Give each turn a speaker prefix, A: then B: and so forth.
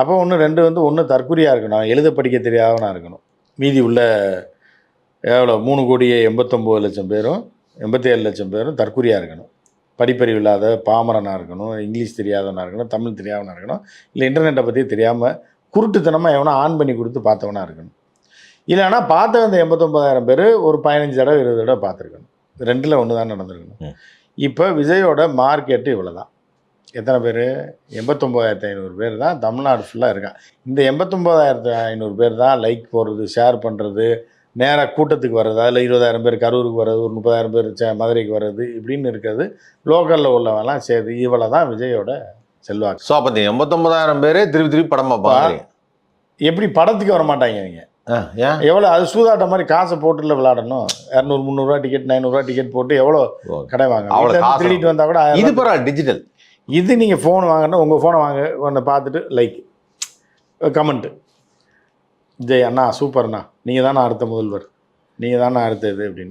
A: அப்போ ஒன்று தற்குறியாக இருக்கணும், எழுத படிக்க தெரியாதவனாக இருக்கணும். மீதி உள்ள எவ்வளோ 3,89,00,000 பேரும் 87,00,000 பேரும் தற்குறியாக இருக்கணும். படிப்பறிவு இல்லாத பாமரனாக இருக்கணும், இங்கிலீஷ் தெரியாதவனாக இருக்கணும், தமிழ் தெரியாதவனாக இருக்கணும், இல்லை இன்டர்நெட்டை பற்றி தெரியாமல் குருட்டுத்தனமாக எவனோ ஆன் பண்ணி கொடுத்து பார்த்தவனாக இருக்கணும். இல்லைன்னா பார்த்த அந்த 89,000 பேர் ஒரு 15 தடவை 20 தடவை பார்த்துருக்கணும். 2ல் 1 தான் நடந்திருக்கணும். இப்போ விஜயோட மார்க்கெட்டு இவ்வளோ தான். எத்தனை பேர்? 89,500 பேர் தான் தமிழ்நாடு ஃபுல்லாக இருக்கான். இந்த 89,500 பேர் தான் லைக் போடுறது, ஷேர் பண்ணுறது, நேராக கூட்டத்துக்கு வர்றது, அதில் 20,000 பேர் கரூருக்கு வர்றது, ஒரு 30,000 பேர் மதுரைக்கு வர்றது, இப்படின்னு இருக்கிறது. லோக்கலில் உள்ளவெல்லாம் சேர்த்து இவ்வளோ தான் விஜயோட செல்வாக்கு.
B: ஸோ அப்போ 89,000 பேரே திருப்பி படம் பார்ப்பாங்க. எப்படி
A: படத்துக்கு வர மாட்டாங்க நீங்கள்? எவ்வளோ அது சூதாட்ட மாதிரி காசை போட்டுல விளையாடணும். 200 300 டிக்கெட் 400 டிக்கெட் போட்டு எவ்வளோ கடை வாங்க,
B: அவ்வளோ
A: திருடிட்டு வந்தால் கூட
B: இது பரவாயில்ல. டிஜிட்டல்
A: இது நீங்கள் ஃபோன் வாங்கணும், உங்கள் ஃபோனை வாங்க ஒன்று பார்த்துட்டு லைக் கமெண்ட்டு, ஜெய் அண்ணா சூப்பர்ண்ணா, நீங்கள் தானே அடுத்த முதல்வர், நீங்கள் தானே அடுத்த இது அப்படின்னு.